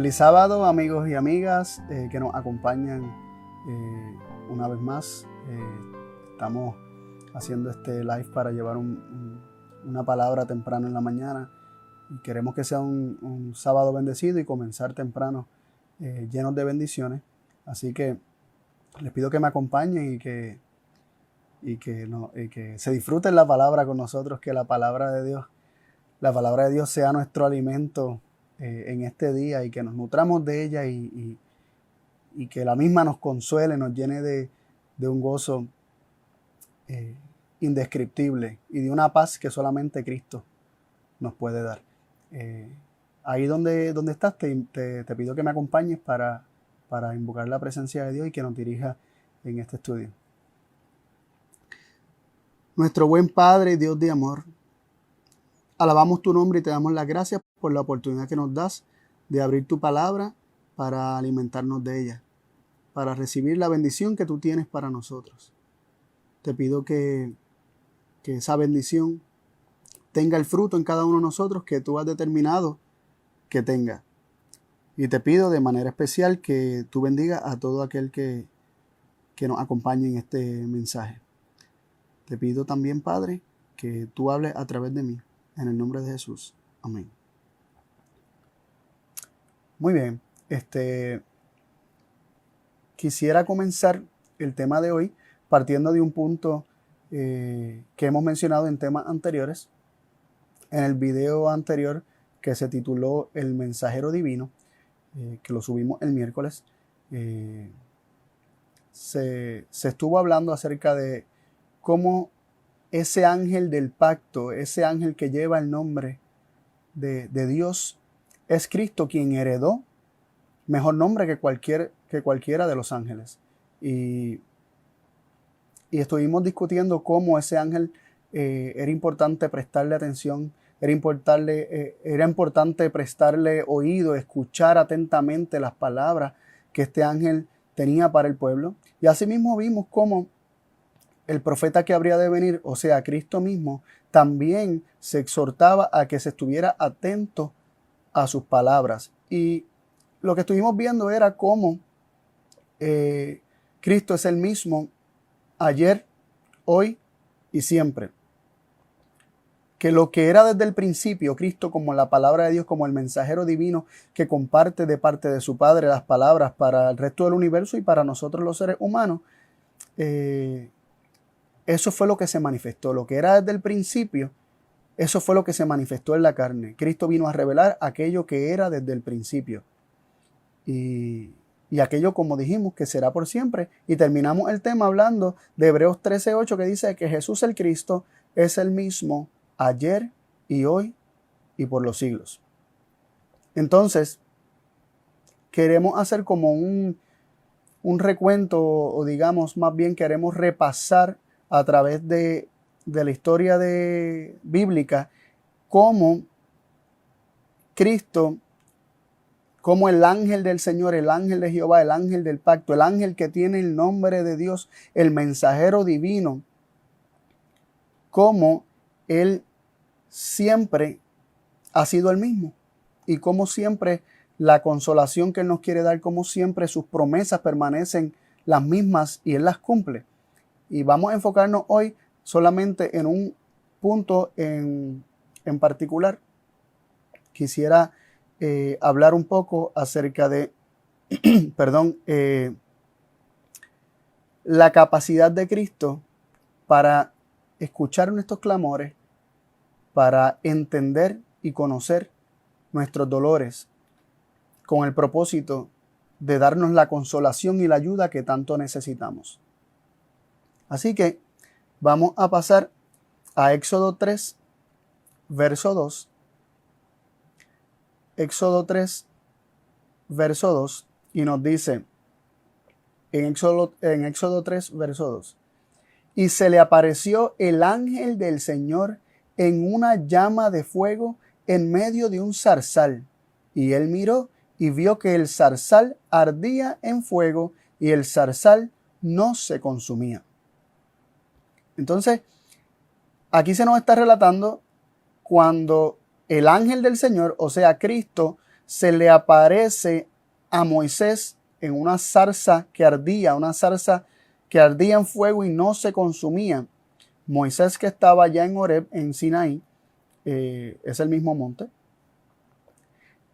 Feliz sábado, amigos y amigas que nos acompañan una vez más. Estamos haciendo este live para llevar una palabra temprano en la mañana y queremos que sea un sábado bendecido y comenzar temprano llenos de bendiciones. Así que les pido que me acompañen y que se disfruten la palabra con nosotros, que la palabra de Dios sea nuestro alimento en este día y que nos nutramos de ella y que la misma nos consuele, nos llene de un gozo indescriptible y de una paz que solamente Cristo nos puede dar. Ahí donde estás, te pido que me acompañes para invocar la presencia de Dios y que nos dirija en este estudio. Nuestro buen Padre, Dios de amor, alabamos tu nombre y te damos las gracias por la oportunidad que nos das de abrir tu palabra para alimentarnos de ella, para recibir la bendición que tú tienes para nosotros. Te pido que esa bendición tenga el fruto en cada uno de nosotros que tú has determinado que tenga. Y te pido de manera especial que tú bendigas a todo aquel que nos acompañe en este mensaje. Te pido también, Padre, que tú hables a través de mí. En el nombre de Jesús. Amén. Muy bien. Quisiera comenzar el tema de hoy partiendo de un punto que hemos mencionado en temas anteriores. En el video anterior que se tituló El Mensajero Divino, que lo subimos el miércoles, se estuvo hablando acerca de cómo ese ángel del pacto, ese ángel que lleva el nombre de Dios, es Cristo quien heredó mejor nombre que cualquiera de los ángeles. Y estuvimos discutiendo cómo ese ángel era importante prestarle atención, era importante prestarle oído, escuchar atentamente las palabras que este ángel tenía para el pueblo. Y asimismo vimos cómo el profeta que habría de venir, o sea, Cristo mismo, también se exhortaba a que se estuviera atento a sus palabras. Y lo que estuvimos viendo era cómo Cristo es el mismo ayer, hoy y siempre. Que lo que era desde el principio, Cristo como la palabra de Dios, como el mensajero divino que comparte de parte de su Padre las palabras para el resto del universo y para nosotros los seres humanos, eso fue lo que se manifestó. Lo que era desde el principio, eso fue lo que se manifestó en la carne. Cristo vino a revelar aquello que era desde el principio. Y aquello, como dijimos, que será por siempre. Y terminamos el tema hablando de Hebreos 13:8, que dice que Jesús el Cristo es el mismo ayer y hoy y por los siglos. Entonces, queremos hacer como un recuento, o digamos, más bien queremos repasar a través de la historia bíblica cómo Cristo, como el ángel del Señor, el ángel de Jehová, el ángel del pacto, el ángel que tiene el nombre de Dios, el mensajero divino, cómo él siempre ha sido el mismo y cómo siempre la consolación que él nos quiere dar, cómo siempre sus promesas permanecen las mismas y él las cumple. Y vamos a enfocarnos hoy solamente en un punto en particular. Quisiera hablar un poco acerca de la capacidad de Cristo para escuchar nuestros clamores, para entender y conocer nuestros dolores, con el propósito de darnos la consolación y la ayuda que tanto necesitamos. Así que vamos a pasar a Éxodo 3, verso 2. Éxodo 3, verso 2, y nos dice en Éxodo 3, verso 2: y se le apareció el ángel del Señor en una llama de fuego en medio de un zarzal, y él miró y vio que el zarzal ardía en fuego y el zarzal no se consumía. Entonces, aquí se nos está relatando cuando el ángel del Señor, o sea, Cristo, se le aparece a Moisés en una zarza que ardía en fuego y no se consumía. Moisés, que estaba ya en Horeb, en Sinaí, es el mismo monte,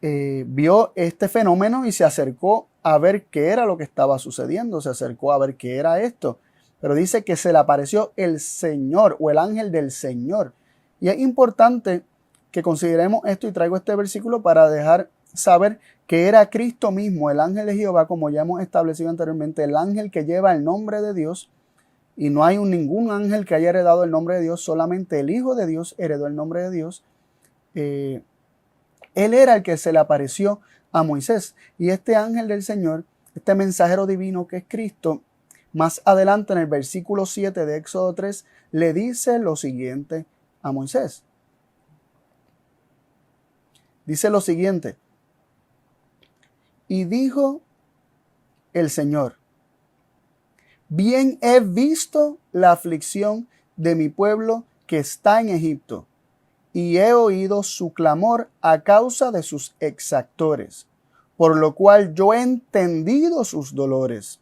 vio este fenómeno y se acercó a ver qué era lo que estaba sucediendo, se acercó a ver qué era esto. Pero dice que se le apareció el Señor o el ángel del Señor. Y es importante que consideremos esto, y traigo este versículo para dejar saber que era Cristo mismo, el ángel de Jehová, como ya hemos establecido anteriormente, el ángel que lleva el nombre de Dios. Y no hay ningún ángel que haya heredado el nombre de Dios, solamente el Hijo de Dios heredó el nombre de Dios. Él era el que se le apareció a Moisés. Y este ángel del Señor, este mensajero divino que es Cristo, más adelante en el versículo 7 de Éxodo 3, le dice lo siguiente a Moisés. Dice lo siguiente: y dijo el Señor, bien he visto la aflicción de mi pueblo que está en Egipto, y he oído su clamor a causa de sus exactores, por lo cual yo he entendido sus dolores,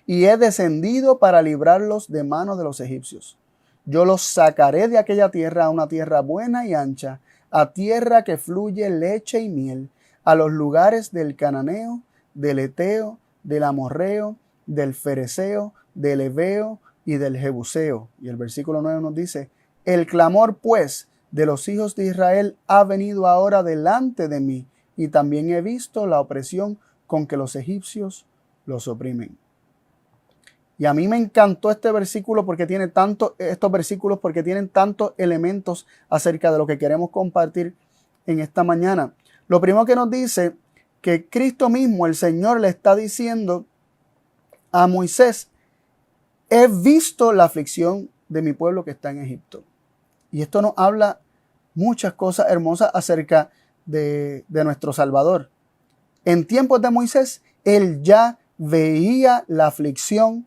y he descendido para librarlos de manos de los egipcios. Yo los sacaré de aquella tierra a una tierra buena y ancha, a tierra que fluye leche y miel, a los lugares del cananeo, del eteo, del amorreo, del fereceo, del heveo y del jebuseo. Y el versículo 9 nos dice: el clamor pues de los hijos de Israel ha venido ahora delante de mí, y también he visto la opresión con que los egipcios los oprimen. Y a mí me encantó este versículo porque tiene estos versículos porque tienen tantos elementos acerca de lo que queremos compartir en esta mañana. Lo primero que nos dice que Cristo mismo, el Señor, le está diciendo a Moisés: he visto la aflicción de mi pueblo que está en Egipto. Y esto nos habla muchas cosas hermosas acerca de nuestro Salvador. En tiempos de Moisés, él ya veía la aflicción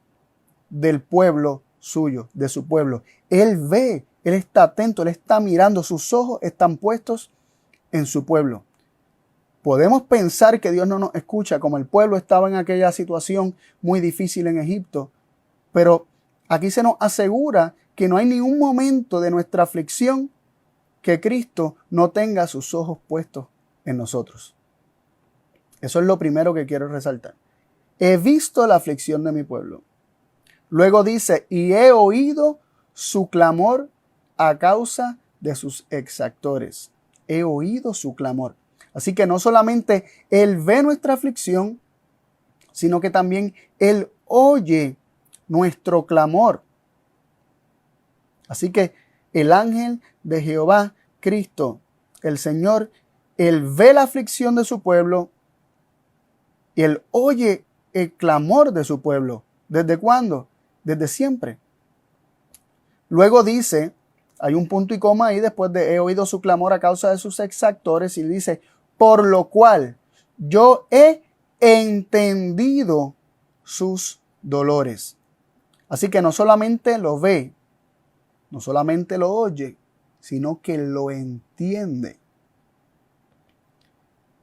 del pueblo suyo, de su pueblo. Él ve, él está atento, él está mirando, sus ojos están puestos en su pueblo. Podemos pensar que Dios no nos escucha, como el pueblo estaba en aquella situación muy difícil en Egipto, pero aquí se nos asegura que no hay ningún momento de nuestra aflicción que Cristo no tenga sus ojos puestos en nosotros. Eso es lo primero que quiero resaltar. He visto la aflicción de mi pueblo. Luego dice: y he oído su clamor a causa de sus exactores. He oído su clamor. Así que no solamente Él ve nuestra aflicción, sino que también Él oye nuestro clamor. Así que el ángel de Jehová, Cristo, el Señor, Él ve la aflicción de su pueblo y Él oye el clamor de su pueblo. ¿Desde cuándo? Desde siempre. Luego dice, hay un punto y coma ahí después de he oído su clamor a causa de sus exactores, y dice: por lo cual yo he entendido sus dolores. Así que no solamente lo ve, no solamente lo oye, sino que lo entiende.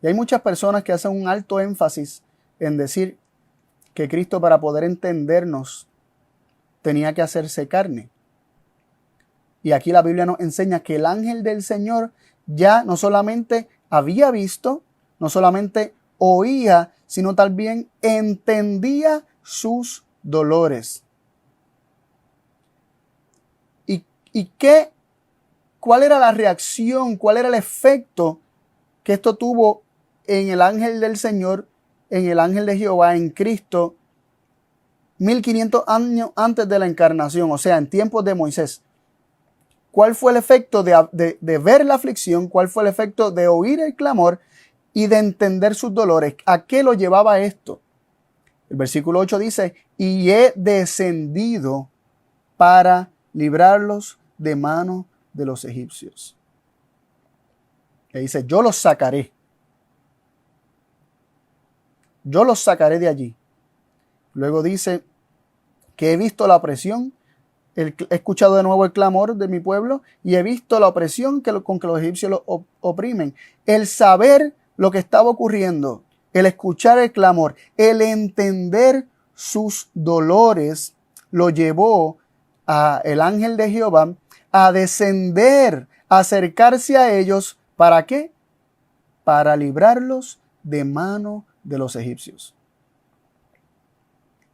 Y hay muchas personas que hacen un alto énfasis en decir que Cristo, para poder entendernos, tenía que hacerse carne. Y aquí la Biblia nos enseña que el ángel del Señor ya no solamente había visto, no solamente oía, sino también entendía sus dolores. ¿Y cuál era la reacción, cuál era el efecto que esto tuvo en el ángel del Señor, en el ángel de Jehová, en Cristo, 1500 años antes de la encarnación, o sea, en tiempos de Moisés? ¿Cuál fue el efecto de ver la aflicción? ¿Cuál fue el efecto de oír el clamor y de entender sus dolores? ¿A qué lo llevaba esto? El versículo 8 dice: y he descendido para librarlos de mano de los egipcios. Y dice: yo los sacaré. Yo los sacaré de allí. Luego dice que he visto la opresión. He escuchado de nuevo el clamor de mi pueblo y he visto la opresión con que los egipcios los oprimen. El saber lo que estaba ocurriendo, el escuchar el clamor, el entender sus dolores, lo llevó a el ángel de Jehová a descender, a acercarse a ellos. ¿Para qué? Para librarlos de mano de los egipcios.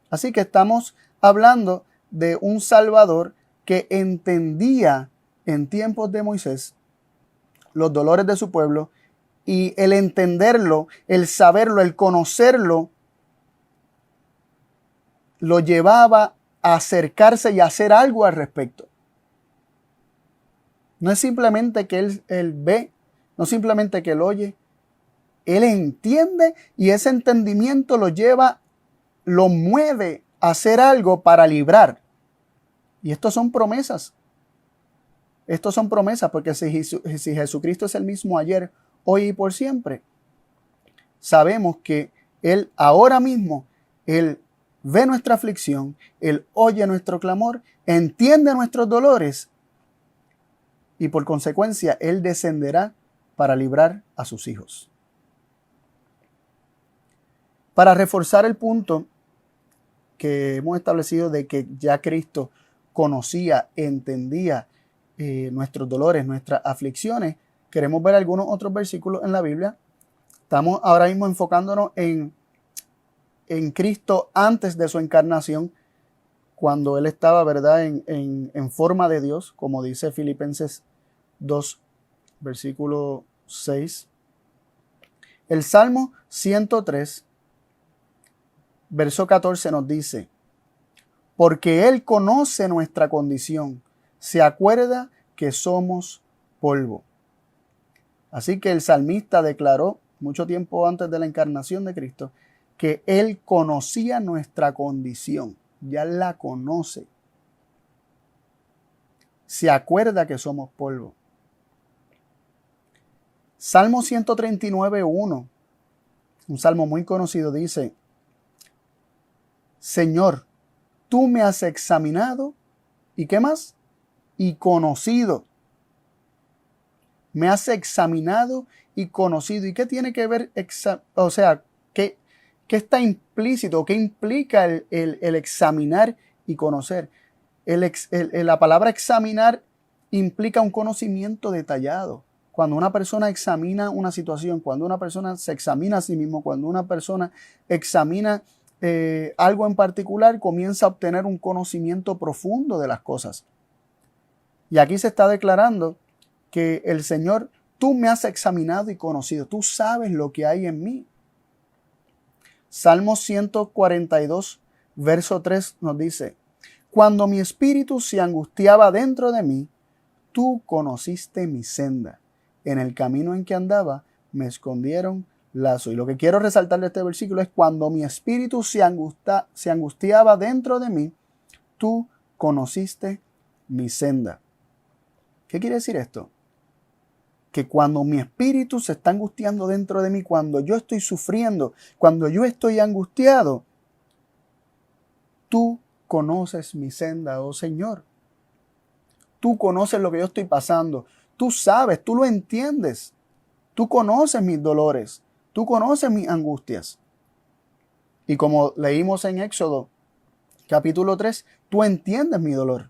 Así que estamos hablando de un Salvador que entendía en tiempos de Moisés los dolores de su pueblo, y el entenderlo, el saberlo, el conocerlo, lo llevaba a acercarse y a hacer algo al respecto. No es simplemente que él ve, no simplemente que él oye, él entiende, y ese entendimiento lo lleva, lo mueve a hacer algo para librar. Y estos son promesas. Estos son promesas, porque si Jesucristo es el mismo ayer, hoy y por siempre, sabemos que Él ahora mismo, Él ve nuestra aflicción, Él oye nuestro clamor, entiende nuestros dolores, y por consecuencia Él descenderá para librar a sus hijos. Para reforzar el punto que hemos establecido de que ya Cristo conocía, entendía nuestros dolores, nuestras aflicciones, queremos ver algunos otros versículos en la Biblia. Estamos ahora mismo enfocándonos en Cristo antes de su encarnación, cuando Él estaba, ¿verdad?, en forma de Dios, como dice Filipenses 2, versículo 6. El Salmo 103, verso 14 nos dice: porque Él conoce nuestra condición, se acuerda que somos polvo. Así que el salmista declaró mucho tiempo antes de la encarnación de Cristo que Él conocía nuestra condición, ya la conoce. Se acuerda que somos polvo. Salmo 139:1, un salmo muy conocido, dice: Señor, tú me has examinado, ¿y qué más? Y conocido. Me has examinado y conocido. ¿Y qué tiene que ver? O sea, ¿qué está implícito? ¿Qué implica el examinar y conocer? La palabra examinar implica un conocimiento detallado. Cuando una persona examina una situación, cuando una persona se examina a sí mismo, cuando una persona examina algo en particular, comienza a obtener un conocimiento profundo de las cosas. Y aquí se está declarando que el Señor, tú me has examinado y conocido, tú sabes lo que hay en mí. Salmo 142, verso 3 nos dice: cuando mi espíritu se angustiaba dentro de mí, tú conociste mi senda. En el camino en que andaba, me escondieron lazo. Y lo que quiero resaltar de este versículo es: cuando mi espíritu se angustiaba dentro de mí, tú conociste mi senda. ¿Qué quiere decir esto? Que cuando mi espíritu se está angustiando dentro de mí, cuando yo estoy sufriendo, cuando yo estoy angustiado, tú conoces mi senda, oh Señor. Tú conoces lo que yo estoy pasando. Tú sabes, tú lo entiendes. Tú conoces mis dolores. Tú conoces mis angustias. Y como leímos en Éxodo capítulo 3, tú entiendes mi dolor.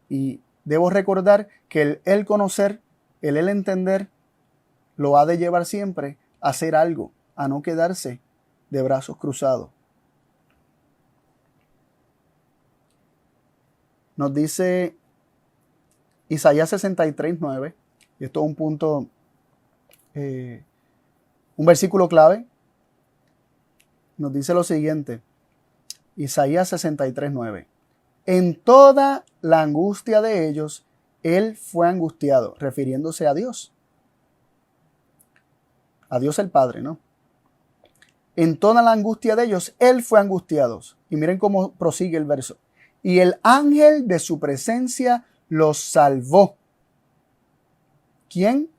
Y debo recordar que el conocer, el entender, lo ha de llevar siempre a hacer algo, a no quedarse de brazos cruzados. Nos dice Isaías 63:9, y esto es un punto, un versículo clave. Nos dice lo siguiente, Isaías 63:9: en toda la angustia de ellos, Él fue angustiado, refiriéndose a Dios el Padre, ¿no? En toda la angustia de ellos, Él fue angustiado. Y miren cómo prosigue el verso: y el ángel de su presencia los salvó. ¿Quién?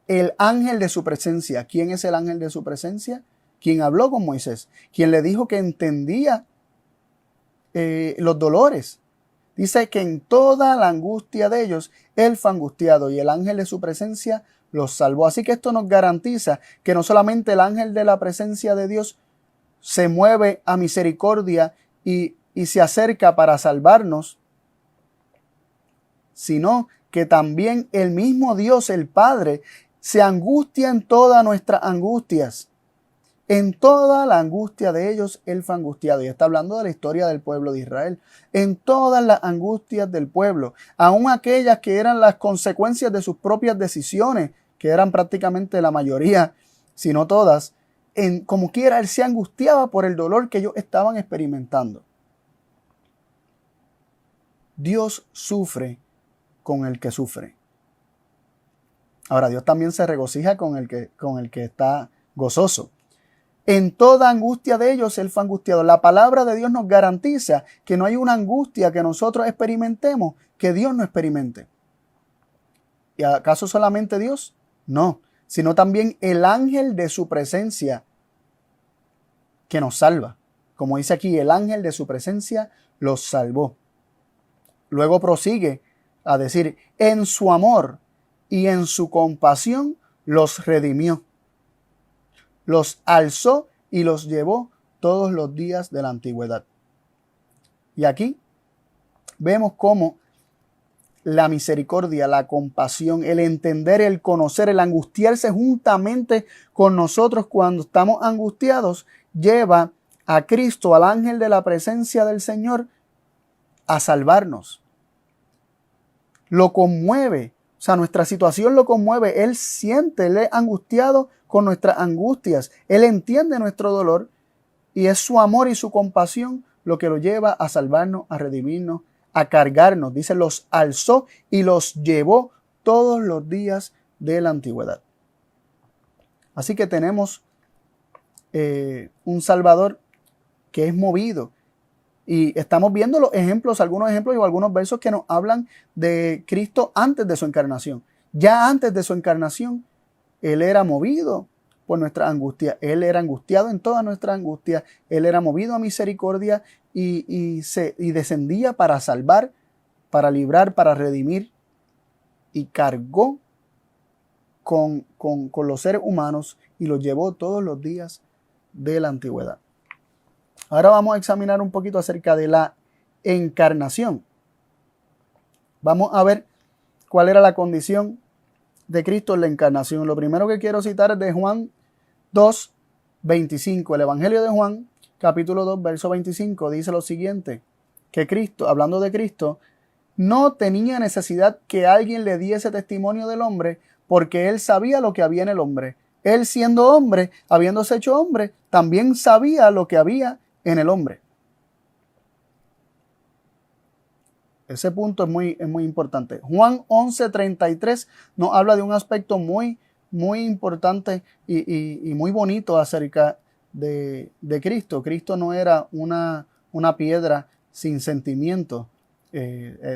El ángel de su presencia. ¿Quién es el ángel de su presencia? Quien habló con Moisés, quien le dijo que entendía los dolores. Dice que en toda la angustia de ellos, Él fue angustiado, y el ángel de su presencia los salvó. Así que esto nos garantiza que no solamente el ángel de la presencia de Dios se mueve a misericordia y se acerca para salvarnos, sino que también el mismo Dios, el Padre, se angustia en todas nuestras angustias. En toda la angustia de ellos, Él fue angustiado. Y está hablando de la historia del pueblo de Israel. En todas las angustias del pueblo, aun aquellas que eran las consecuencias de sus propias decisiones, que eran prácticamente la mayoría, si no todas, como quiera, Él se angustiaba por el dolor que ellos estaban experimentando. Dios sufre con el que sufre. Ahora, Dios también se regocija con el que está gozoso. En toda angustia de ellos, Él fue angustiado. La palabra de Dios nos garantiza que no hay una angustia que nosotros experimentemos que Dios no experimente. ¿Y acaso solamente Dios? No, sino también el ángel de su presencia que nos salva. Como dice aquí, el ángel de su presencia los salvó. Luego prosigue a decir, en su amor y en su compasión los redimió. Los alzó y los llevó todos los días de la antigüedad. Y aquí vemos cómo la misericordia, la compasión, el entender, el conocer, el angustiarse juntamente con nosotros cuando estamos angustiados, lleva a Cristo, al ángel de la presencia del Señor, a salvarnos. Lo conmueve, o sea, nuestra situación lo conmueve. Él siente, Él es angustiado con nuestras angustias. Él entiende nuestro dolor y es su amor y su compasión lo que lo lleva a salvarnos, a redimirnos, a cargarnos. Dice, los alzó y los llevó todos los días de la antigüedad. Así que tenemos un Salvador que es movido. Y estamos viendo los ejemplos, algunos ejemplos y algunos versos que nos hablan de Cristo antes de su encarnación. Ya antes de su encarnación, Él era movido por nuestra angustia. Él era angustiado en toda nuestra angustia. Él era movido a misericordia y descendía para salvar, para librar, para redimir. Y cargó con los seres humanos y los llevó todos los días de la antigüedad. Ahora vamos a examinar un poquito acerca de la encarnación. Vamos a ver cuál era la condición de Cristo en la encarnación. Lo primero que quiero citar es de Juan 2, 25. El Evangelio de Juan, capítulo 2, verso 25, dice lo siguiente, que Cristo, hablando de Cristo, no tenía necesidad que alguien le diese testimonio del hombre, porque Él sabía lo que había en el hombre. Él, siendo hombre, habiéndose hecho hombre, también sabía lo que había en el hombre. Ese punto es muy importante. Juan 11:33 nos habla de un aspecto muy importante y muy bonito acerca de Cristo. Cristo no era una piedra sin sentimiento.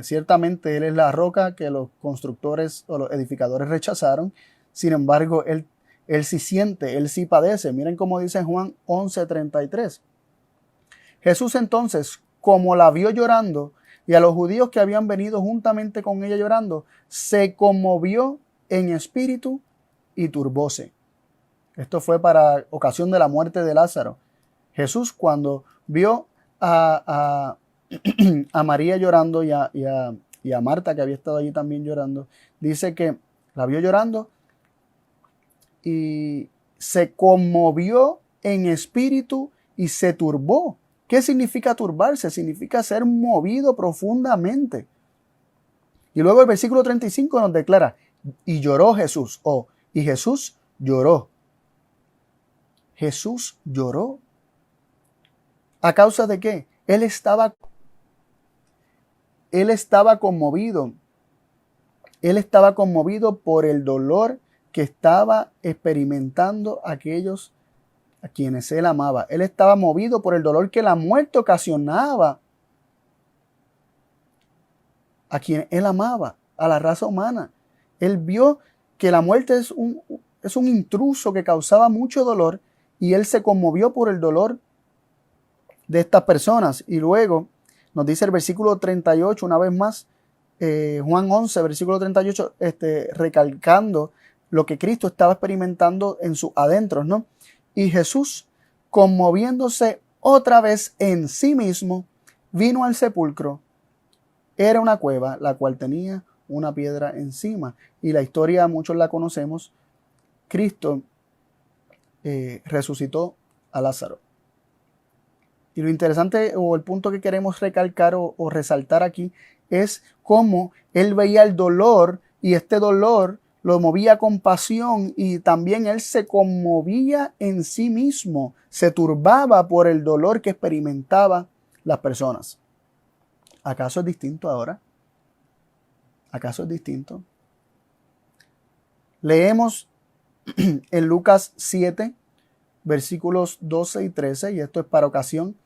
Ciertamente Él es la roca que los constructores o los edificadores rechazaron. Sin embargo, Él sí siente, Él sí padece. Miren cómo dice Juan 11:33. Jesús entonces, como la vio llorando, y a los judíos que habían venido juntamente con ella llorando, se conmovió en espíritu y turbóse. Esto fue para ocasión de la muerte de Lázaro. Jesús, cuando vio a María llorando y a Marta, que había estado allí también llorando, dice que la vio llorando y se conmovió en espíritu y se turbó. ¿Qué significa turbarse? Significa ser movido profundamente. Y luego el versículo 35 nos declara, y lloró Jesús, y Jesús lloró. Jesús lloró. ¿A causa de qué? Él estaba conmovido. Él estaba conmovido por el dolor que estaba experimentando aquellos a quienes Él amaba. Él estaba movido por el dolor que la muerte ocasionaba a quien Él amaba, a la raza humana. Él vio que la muerte es un intruso que causaba mucho dolor y Él se conmovió por el dolor de estas personas. Y luego nos dice el versículo 38, una vez más, Juan 11, versículo 38, recalcando lo que Cristo estaba experimentando en sus adentros, ¿no? Y Jesús, conmoviéndose otra vez en sí mismo, vino al sepulcro. Era una cueva, la cual tenía una piedra encima. Y la historia, muchos la conocemos. Cristo resucitó a Lázaro. Y lo interesante, o el punto que queremos recalcar o resaltar aquí, es cómo él veía el dolor, y este dolor lo movía con pasión, y también él se conmovía en sí mismo, se turbaba por el dolor que experimentaban las personas. ¿Acaso es distinto ahora? ¿Acaso es distinto? Leemos en Lucas 7, versículos 12 y 13, y esto es para ocasión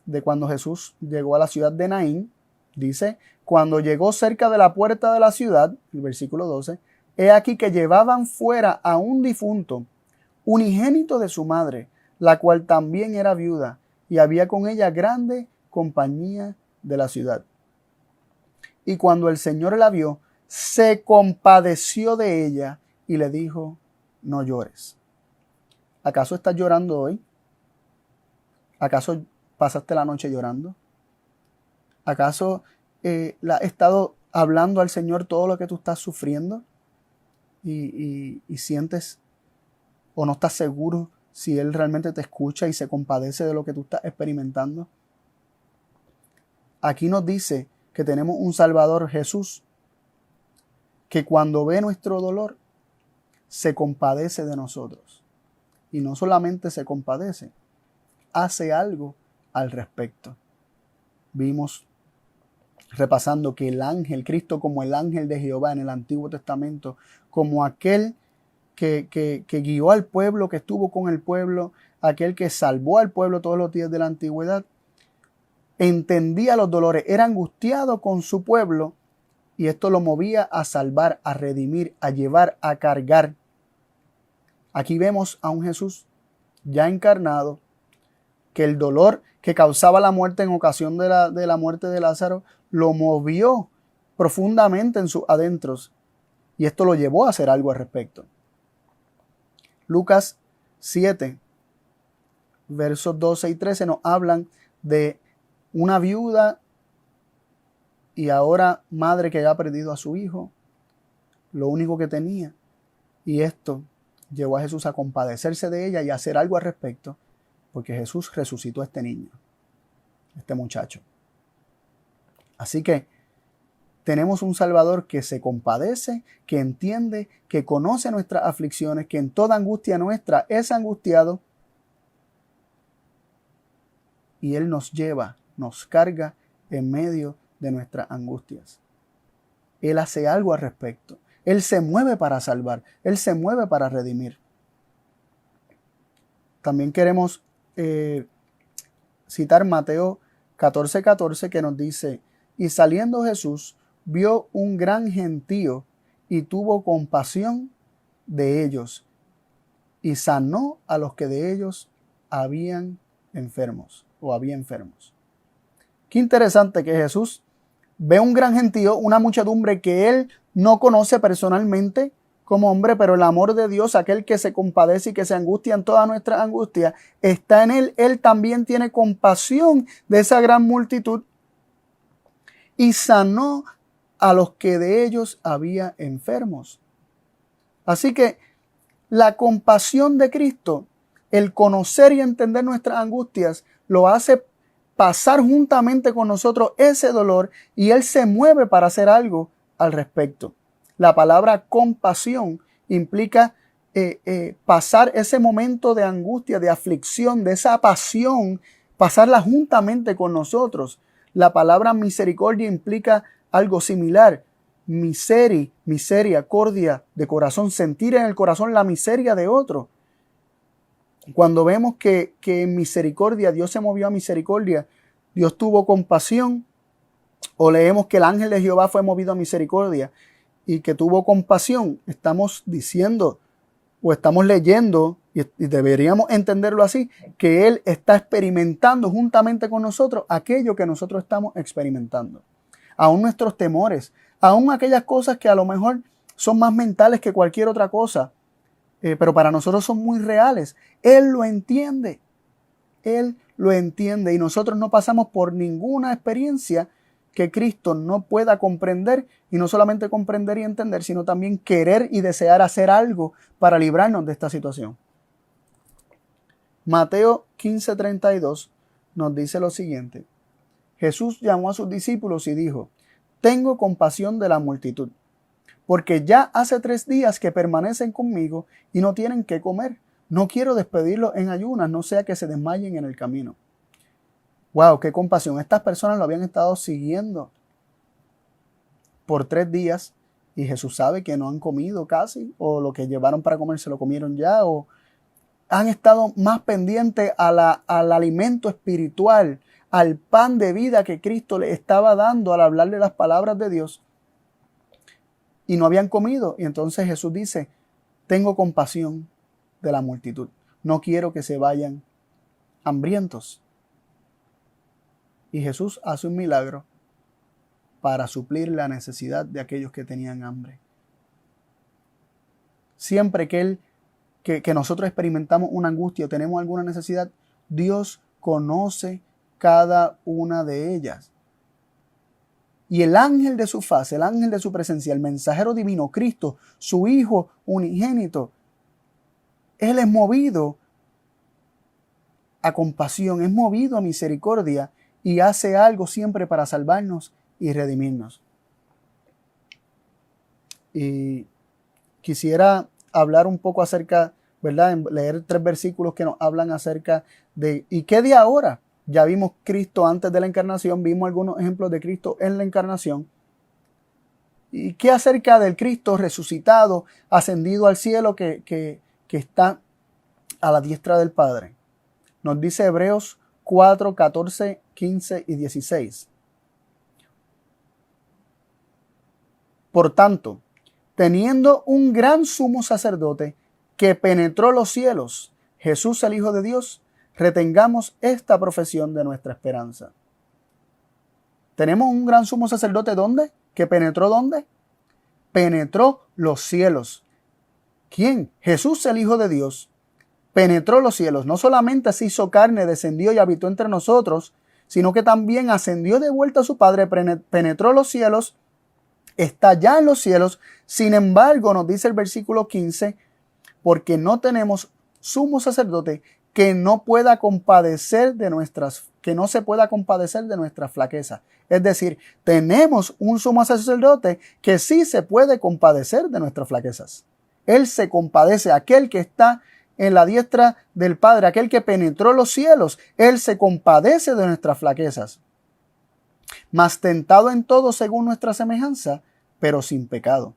de cuando Jesús llegó a la ciudad de Naín. Dice: cuando llegó cerca de la puerta de la ciudad, el versículo 12, he aquí que llevaban fuera a un difunto, unigénito de su madre, la cual también era viuda, y había con ella grande compañía de la ciudad. Y cuando el Señor la vio, se compadeció de ella y le dijo: no llores. ¿Acaso estás llorando hoy? ¿Acaso pasaste la noche llorando? ¿Acaso le has estado hablando al Señor todo lo que tú estás sufriendo? Y sientes o no estás seguro si Él realmente te escucha y se compadece de lo que tú estás experimentando. Aquí nos dice que tenemos un Salvador, Jesús, que cuando ve nuestro dolor, se compadece de nosotros. Y no solamente se compadece, hace algo al respecto. Vimos, repasando, que el ángel, Cristo como el ángel de Jehová en el Antiguo Testamento, como aquel que guió al pueblo, que estuvo con el pueblo, aquel que salvó al pueblo todos los días de la antigüedad, entendía los dolores, era angustiado con su pueblo, y esto lo movía a salvar, a redimir, a llevar, a cargar. Aquí vemos a un Jesús ya encarnado, que el dolor que causaba la muerte en ocasión de la muerte de Lázaro lo movió profundamente en sus adentros, y esto lo llevó a hacer algo al respecto. Lucas 7, versos 12 y 13 nos hablan de una viuda y ahora madre que había perdido a su hijo, lo único que tenía, y esto llevó a Jesús a compadecerse de ella y a hacer algo al respecto, porque Jesús resucitó a este niño, este muchacho. Así que tenemos un Salvador que se compadece, que entiende, que conoce nuestras aflicciones, que en toda angustia nuestra es angustiado, y Él nos lleva, nos carga en medio de nuestras angustias. Él hace algo al respecto. Él se mueve para salvar. Él se mueve para redimir. También queremos citar Mateo 14:14, que nos dice: y saliendo Jesús vio un gran gentío y tuvo compasión de ellos y sanó a los que de ellos habían enfermos o había enfermos. Qué interesante que Jesús ve un gran gentío, una muchedumbre que él no conoce personalmente como hombre, pero el amor de Dios, aquel que se compadece y que se angustia en toda nuestra angustia, está en él. Él también tiene compasión de esa gran multitud y sanó a los que de ellos había enfermos. Así que la compasión de Cristo, el conocer y entender nuestras angustias, lo hace pasar juntamente con nosotros ese dolor, y Él se mueve para hacer algo al respecto. La palabra compasión implica pasar ese momento de angustia, de aflicción, de esa pasión, pasarla juntamente con nosotros. La palabra misericordia implica algo similar. Misericordia de corazón, sentir en el corazón la miseria de otro. Cuando vemos que en misericordia Dios se movió a misericordia, Dios tuvo compasión, o leemos que el ángel de Jehová fue movido a misericordia y que tuvo compasión, estamos diciendo o estamos leyendo, y deberíamos entenderlo así, que Él está experimentando juntamente con nosotros aquello que nosotros estamos experimentando. Aún nuestros temores, aún aquellas cosas que a lo mejor son más mentales que cualquier otra cosa, pero para nosotros son muy reales. Él lo entiende. Él lo entiende y nosotros no pasamos por ninguna experiencia que Cristo no pueda comprender, y no solamente comprender y entender, sino también querer y desear hacer algo para librarnos de esta situación. Mateo 15:32 nos dice lo siguiente: Jesús llamó a sus discípulos y dijo: tengo compasión de la multitud, porque ya hace 3 días que permanecen conmigo y no tienen qué comer. No quiero despedirlos en ayunas, no sea que se desmayen en el camino. ¡Wow! ¡Qué compasión! Estas personas lo habían estado siguiendo por 3 días y Jesús sabe que no han comido casi, o lo que llevaron para comer se lo comieron ya, o han estado más pendientes al alimento espiritual, al pan de vida que Cristo les estaba dando al hablarle las palabras de Dios, y no habían comido. Y entonces Jesús dice: tengo compasión de la multitud, no quiero que se vayan hambrientos. Y Jesús hace un milagro para suplir la necesidad de aquellos que tenían hambre. Siempre que nosotros experimentamos una angustia o tenemos alguna necesidad, Dios conoce cada una de ellas. Y el ángel de su faz, el ángel de su presencia, el mensajero divino, Cristo, su Hijo unigénito, Él es movido a compasión, es movido a misericordia y hace algo siempre para salvarnos y redimirnos. Y quisiera hablar un poco acerca, ¿verdad? Leer 3 versículos que nos hablan acerca de ¿y qué de ahora? Ya vimos Cristo antes de la encarnación, vimos algunos ejemplos de Cristo en la encarnación. ¿Y qué acerca del Cristo resucitado, ascendido al cielo, que está a la diestra del Padre? Nos dice Hebreos 4, 14, 15 y 16. Por tanto, teniendo un gran sumo sacerdote que penetró los cielos, Jesús el Hijo de Dios, retengamos esta profesión de nuestra esperanza. Tenemos un gran sumo sacerdote, ¿dónde? ¿Que penetró dónde? Penetró los cielos. ¿Quién? Jesús el Hijo de Dios. Penetró los cielos. No solamente se hizo carne, descendió y habitó entre nosotros, sino que también ascendió de vuelta a su Padre, penetró los cielos, está ya en los cielos. Sin embargo, nos dice el versículo 15, porque no tenemos sumo sacerdote que no se pueda compadecer de nuestras flaquezas. Es decir, tenemos un sumo sacerdote que sí se puede compadecer de nuestras flaquezas. Él se compadece, aquel que está en la diestra del Padre, aquel que penetró los cielos, Él se compadece de nuestras flaquezas. Mas tentado en todo según nuestra semejanza, pero sin pecado.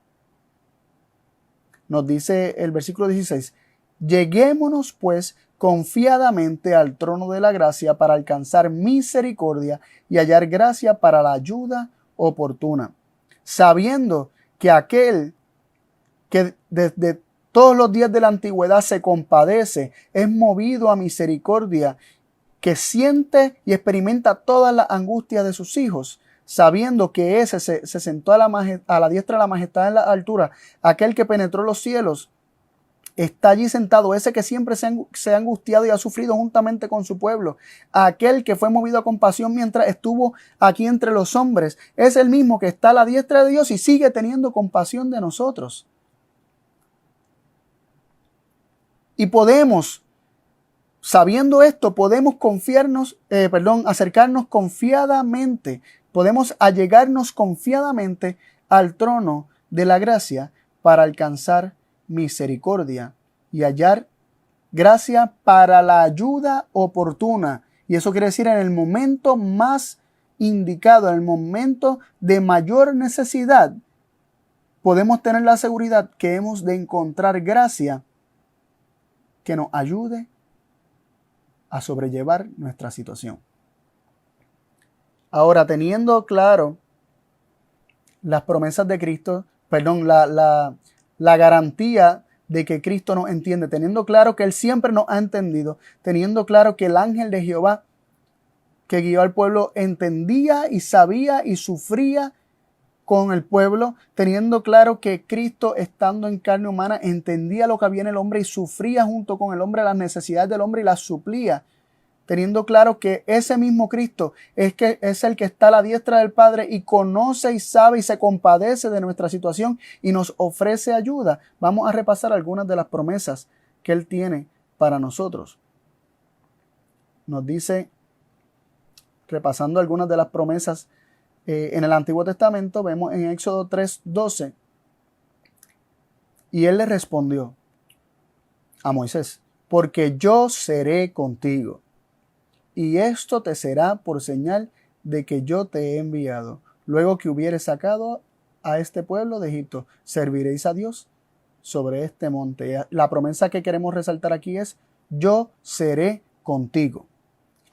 Nos dice el versículo 16, lleguémonos pues confiadamente al trono de la gracia para alcanzar misericordia y hallar gracia para la ayuda oportuna, sabiendo que aquel que desde todos los días de la antigüedad se compadece, es movido a misericordia, que siente y experimenta todas las angustias de sus hijos, sabiendo que ese se sentó a la diestra de la majestad en la altura, aquel que penetró los cielos, está allí sentado, ese que siempre se ha angustiado y ha sufrido juntamente con su pueblo, aquel que fue movido a compasión mientras estuvo aquí entre los hombres, es el mismo que está a la diestra de Dios y sigue teniendo compasión de nosotros. Y podemos, sabiendo esto, podemos acercarnos confiadamente, podemos allegarnos confiadamente al trono de la gracia para alcanzar misericordia y hallar gracia para la ayuda oportuna. Y eso quiere decir en el momento más indicado, en el momento de mayor necesidad, podemos tener la seguridad que hemos de encontrar gracia que nos ayude a sobrellevar nuestra situación. Ahora, teniendo claro las promesas de Cristo, la garantía de que Cristo nos entiende, teniendo claro que Él siempre nos ha entendido, teniendo claro que el ángel de Jehová que guió al pueblo entendía y sabía y sufría con el pueblo, teniendo claro que Cristo, estando en carne humana, entendía lo que había en el hombre y sufría junto con el hombre las necesidades del hombre y las suplía, teniendo claro que ese mismo Cristo es el que está a la diestra del Padre y conoce y sabe y se compadece de nuestra situación y nos ofrece ayuda. Vamos a repasar algunas de las promesas que Él tiene para nosotros. Nos dice, repasando algunas de las promesas en el Antiguo Testamento, vemos en Éxodo 3:12, y Él le respondió a Moisés: porque yo seré contigo, y esto te será por señal de que yo te he enviado. Luego que hubieres sacado a este pueblo de Egipto, serviréis a Dios sobre este monte. La promesa que queremos resaltar aquí es: yo seré contigo.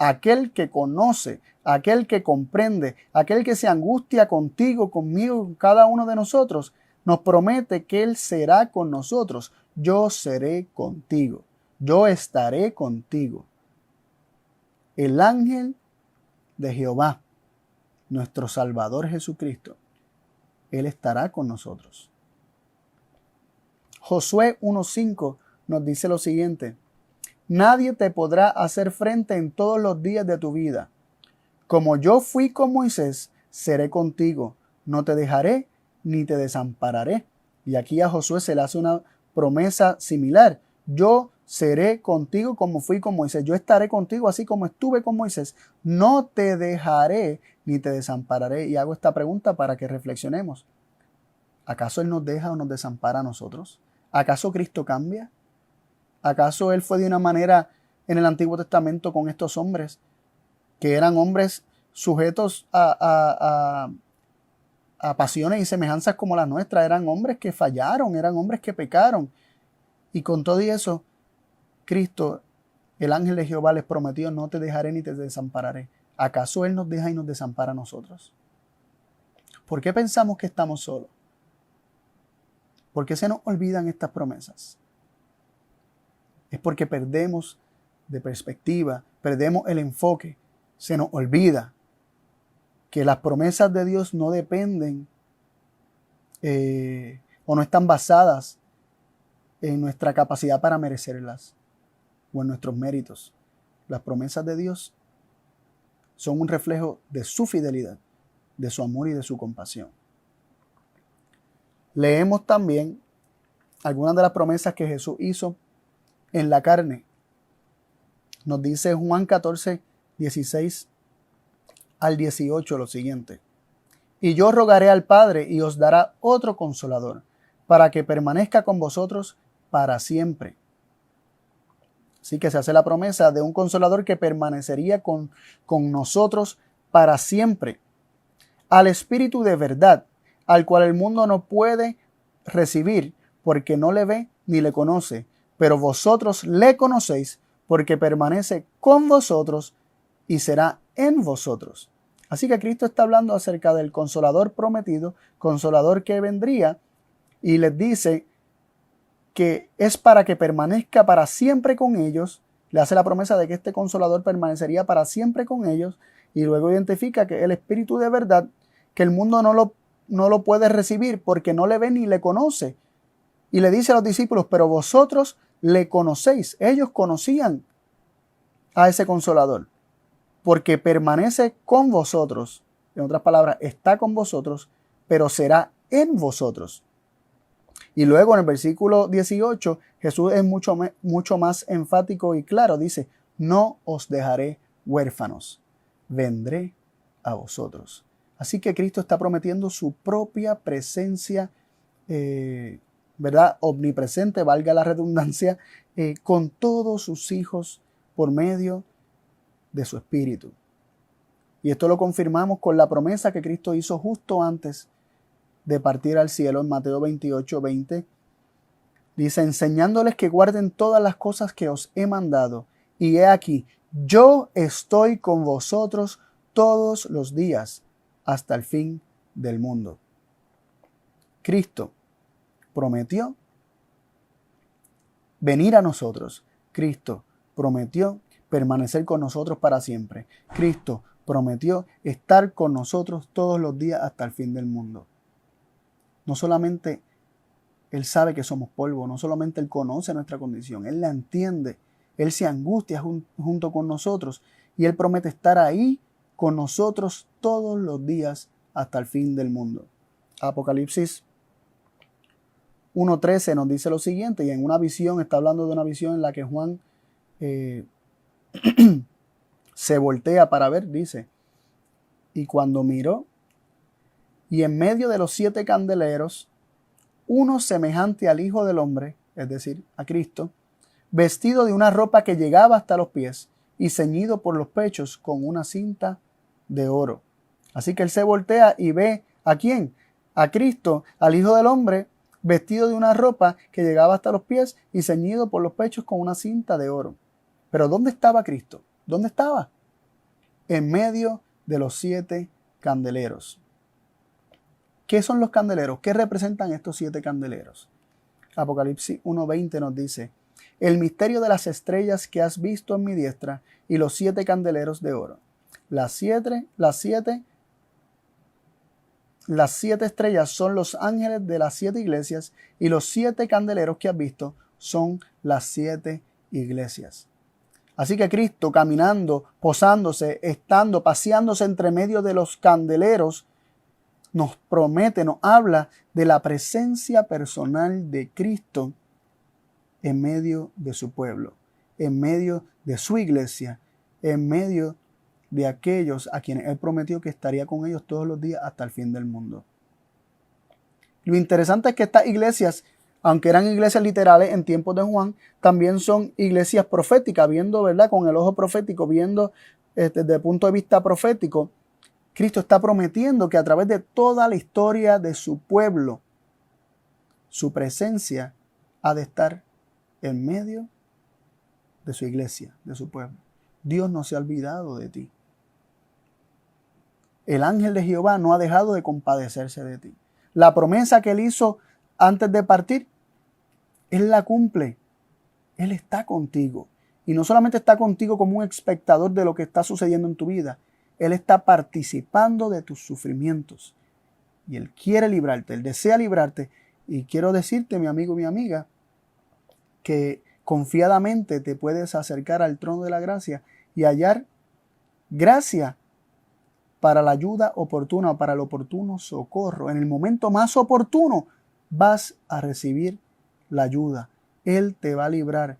Aquel que conoce, aquel que comprende, aquel que se angustia contigo, conmigo, con cada uno de nosotros, nos promete que Él será con nosotros. Yo seré contigo. Yo estaré contigo. El ángel de Jehová, nuestro Salvador Jesucristo, Él estará con nosotros. Josué 1:5 nos dice lo siguiente: nadie te podrá hacer frente en todos los días de tu vida. Como yo fui con Moisés, seré contigo. No te dejaré ni te desampararé. Y aquí a Josué se le hace una promesa similar. Yo seré contigo como fui con Moisés. Yo estaré contigo así como estuve con Moisés. No te dejaré ni te desampararé. Y hago esta pregunta para que reflexionemos. ¿Acaso Él nos deja o nos desampara a nosotros? ¿Acaso Cristo cambia? ¿Acaso Él fue de una manera en el Antiguo Testamento con estos hombres, que eran hombres sujetos a pasiones y semejanzas como las nuestras? Eran hombres que fallaron, eran hombres que pecaron. Y con todo y eso, Cristo, el ángel de Jehová, les prometió: no te dejaré ni te desampararé. ¿Acaso Él nos deja y nos desampara a nosotros? ¿Por qué pensamos que estamos solos? ¿Por qué se nos olvidan estas promesas? Es porque perdemos de perspectiva, perdemos el enfoque. Se nos olvida que las promesas de Dios no dependen o no están basadas en nuestra capacidad para merecerlas o en nuestros méritos. Las promesas de Dios son un reflejo de su fidelidad, de su amor y de su compasión. Leemos también algunas de las promesas que Jesús hizo en la carne. Nos dice Juan 14:16 al 18 lo siguiente: y yo rogaré al Padre y os dará otro consolador, para que permanezca con vosotros para siempre. Así que se hace la promesa de un consolador que permanecería con nosotros para siempre. Al Espíritu de verdad, al cual el mundo no puede recibir, porque no le ve ni le conoce, pero vosotros le conocéis, porque permanece con vosotros y será en vosotros. Así que Cristo está hablando acerca del consolador prometido, consolador que vendría, y les dice que es para que permanezca para siempre con ellos. Le hace la promesa de que este consolador permanecería para siempre con ellos, y luego identifica que el Espíritu de verdad, que el mundo no lo puede recibir porque no le ve ni le conoce. Y le dice a los discípulos: pero vosotros le conocéis. Ellos conocían a ese consolador, porque permanece con vosotros. En otras palabras, está con vosotros, pero será en vosotros. Y luego en el versículo 18, Jesús es mucho más enfático y claro. Dice: no os dejaré huérfanos, vendré a vosotros. Así que Cristo está prometiendo su propia presencia, ¿verdad? Omnipresente, valga la redundancia, con todos sus hijos por medio de su Espíritu. Y esto lo confirmamos con la promesa que Cristo hizo justo antes de partir al cielo en Mateo 28:20. Dice: enseñándoles que guarden todas las cosas que os he mandado. Y he aquí, yo estoy con vosotros todos los días hasta el fin del mundo. Cristo prometió venir a nosotros. Cristo prometió permanecer con nosotros para siempre. Cristo prometió estar con nosotros todos los días hasta el fin del mundo. no solamente Él sabe que somos polvo, no solamente Él conoce nuestra condición, Él la entiende, Él se angustia junto con nosotros y Él promete estar ahí con nosotros todos los días hasta el fin del mundo. Apocalipsis 1:13 nos dice lo siguiente, y en una visión, está hablando de una visión en la que Juan se voltea para ver, dice, y cuando miró, y en medio de los 7 candeleros, uno semejante al Hijo del Hombre, es decir, a Cristo, vestido de una ropa que llegaba hasta los pies y ceñido por los pechos con una cinta de oro. Así que él se voltea y ve ¿a quién? A Cristo, al Hijo del Hombre, vestido de una ropa que llegaba hasta los pies y ceñido por los pechos con una cinta de oro. Pero ¿dónde estaba Cristo? ¿Dónde estaba? En medio de los 7 candeleros. ¿Qué son los candeleros? ¿Qué representan estos 7 candeleros? Apocalipsis 1:20 nos dice, el misterio de las estrellas que has visto en mi diestra y los 7 candeleros de oro. Las siete estrellas son los ángeles de las 7 iglesias y los 7 candeleros que has visto son las 7 iglesias. Así que Cristo caminando, posándose, estando, paseándose entre medio de los candeleros, nos promete, nos habla de la presencia personal de Cristo en medio de su pueblo, en medio de su iglesia, en medio de aquellos a quienes Él prometió que estaría con ellos todos los días hasta el fin del mundo. Lo interesante es que estas iglesias, aunque eran iglesias literales en tiempos de Juan, también son iglesias proféticas, viendo, ¿verdad? Con el ojo profético, viendo desde el punto de vista profético, Cristo está prometiendo que a través de toda la historia de su pueblo, su presencia ha de estar en medio de su iglesia, de su pueblo. Dios no se ha olvidado de ti. El ángel de Jehová no ha dejado de compadecerse de ti. La promesa que Él hizo antes de partir, Él la cumple. Él está contigo. Y no solamente está contigo como un espectador de lo que está sucediendo en tu vida. Él está participando de tus sufrimientos. Y Él quiere librarte, Él desea librarte. Y quiero decirte, mi amigo, mi amiga, que confiadamente te puedes acercar al trono de la gracia y hallar gracia para la ayuda oportuna, para el oportuno socorro. En el momento más oportuno vas a recibir la ayuda. Él te va a librar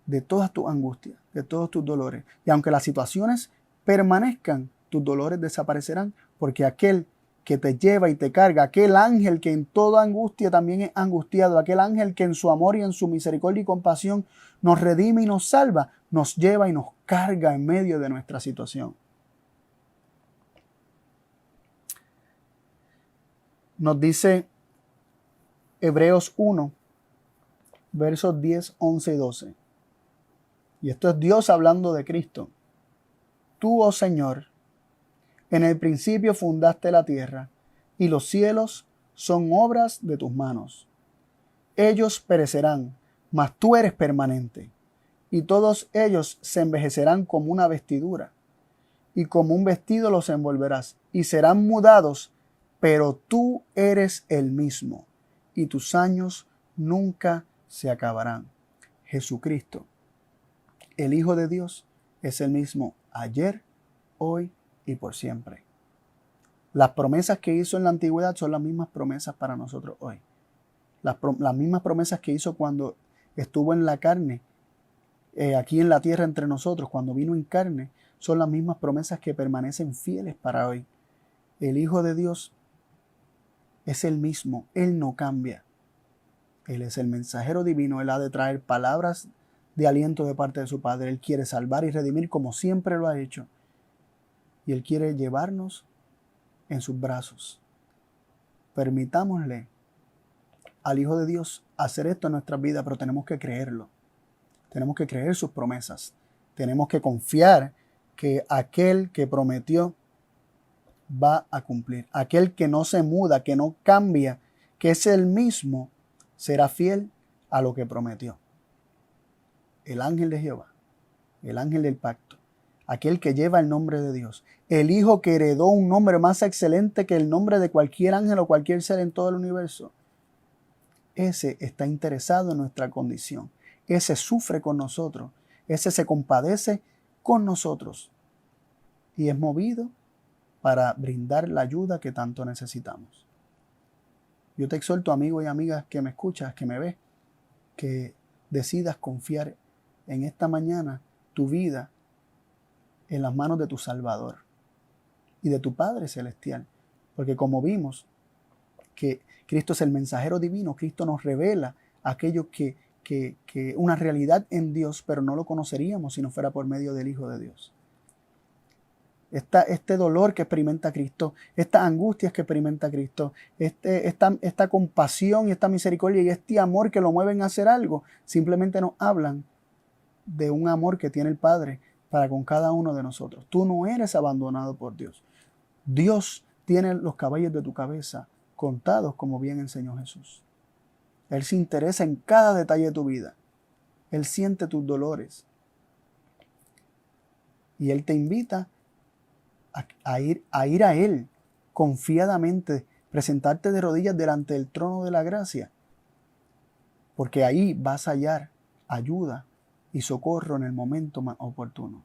de todas tus angustias, de todos tus dolores. Y aunque las situaciones permanezcan, tus dolores desaparecerán, porque aquel que te lleva y te carga, aquel ángel que en toda angustia también es angustiado, aquel ángel que en su amor y en su misericordia y compasión nos redime y nos salva, nos lleva y nos carga en medio de nuestra situación. Nos dice Hebreos 1, versos 10, 11 y 12. Y esto es Dios hablando de Cristo. Tú, oh Señor, en el principio fundaste la tierra, y los cielos son obras de tus manos. Ellos perecerán, mas tú eres permanente, y todos ellos se envejecerán como una vestidura, y como un vestido los envolverás, y serán mudados, pero tú eres el mismo, y tus años nunca se acabarán. Jesucristo, el Hijo de Dios, es el mismo ayer, hoy y por siempre. Las promesas que hizo en la antigüedad son las mismas promesas para nosotros hoy. Las mismas promesas que hizo cuando estuvo en la carne, aquí en la tierra entre nosotros, cuando vino en carne, son las mismas promesas que permanecen fieles para hoy. El Hijo de Dios es el mismo, Él no cambia. Él es el mensajero divino, Él ha de traer palabras de aliento de parte de su Padre. Él quiere salvar y redimir como siempre lo ha hecho. Y Él quiere llevarnos en sus brazos. Permitámosle al Hijo de Dios hacer esto en nuestras vidas, pero tenemos que creerlo. Tenemos que creer sus promesas. Tenemos que confiar que aquel que prometió va a cumplir. Aquel que no se muda, que no cambia, que es el mismo, será fiel a lo que prometió. El ángel de Jehová, el ángel del pacto, aquel que lleva el nombre de Dios, el Hijo que heredó un nombre más excelente que el nombre de cualquier ángel o cualquier ser en todo el universo, ese está interesado en nuestra condición. Ese sufre con nosotros. Ese se compadece con nosotros. Y es movido para brindar la ayuda que tanto necesitamos. Yo te exhorto, amigo y amiga que me escuchas, que me ves, que decidas confiar en esta mañana tu vida en las manos de tu Salvador y de tu Padre Celestial. Porque como vimos que Cristo es el mensajero divino, Cristo nos revela aquello que una realidad en Dios, pero no lo conoceríamos si no fuera por medio del Hijo de Dios. Este dolor que experimenta Cristo, estas angustias que experimenta Cristo, esta compasión y esta misericordia y este amor que lo mueven a hacer algo, simplemente nos hablan de un amor que tiene el Padre para con cada uno de nosotros. Tú no eres abandonado por Dios. Dios tiene los cabellos de tu cabeza contados, como bien enseñó Jesús. Él se interesa en cada detalle de tu vida. Él siente tus dolores. Y Él te invita a ir a Él confiadamente, presentarte de rodillas delante del trono de la gracia. Porque ahí vas a hallar ayuda y socorro en el momento más oportuno.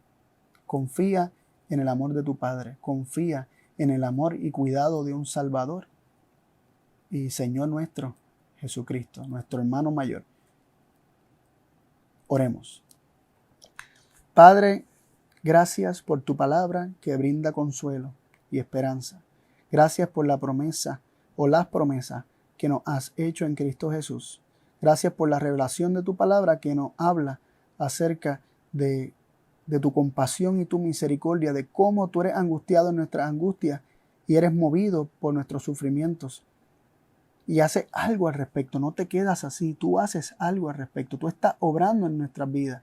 Confía en el amor de tu Padre. Confía en el amor y cuidado de un Salvador y Señor nuestro Jesucristo, nuestro hermano mayor. Oremos. Padre, gracias por tu palabra que brinda consuelo y esperanza. Gracias por la promesa o las promesas que nos has hecho en Cristo Jesús. Gracias por la revelación de tu palabra que nos habla acerca de tu compasión y tu misericordia, de cómo tú eres angustiado en nuestras angustias y eres movido por nuestros sufrimientos. Y haces algo al respecto, no te quedas así, tú haces algo al respecto, tú estás obrando en nuestras vidas,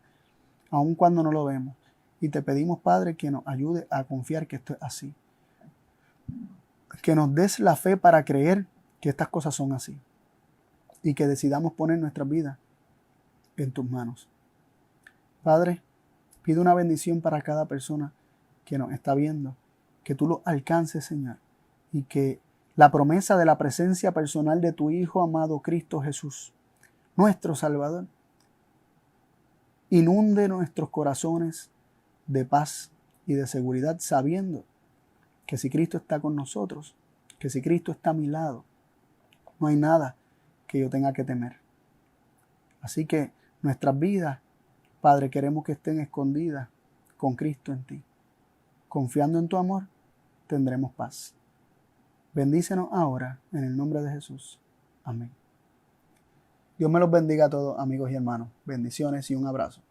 aun cuando no lo vemos. Y te pedimos, Padre, que nos ayude a confiar que esto es así. Que nos des la fe para creer que estas cosas son así. Y que decidamos poner nuestras vidas en tus manos. Padre, pido una bendición para cada persona que nos está viendo. Que tú lo alcances, Señor. Y que la promesa de la presencia personal de tu Hijo amado Cristo Jesús, nuestro Salvador, inunde nuestros corazones de paz y de seguridad, sabiendo que si Cristo está con nosotros, que si Cristo está a mi lado, no hay nada que yo tenga que temer. Así que nuestras vidas, Padre, queremos que estén escondidas con Cristo en ti. Confiando en tu amor, tendremos paz. Bendícenos ahora en el nombre de Jesús. Amén. Dios me los bendiga a todos, amigos y hermanos. Bendiciones y un abrazo.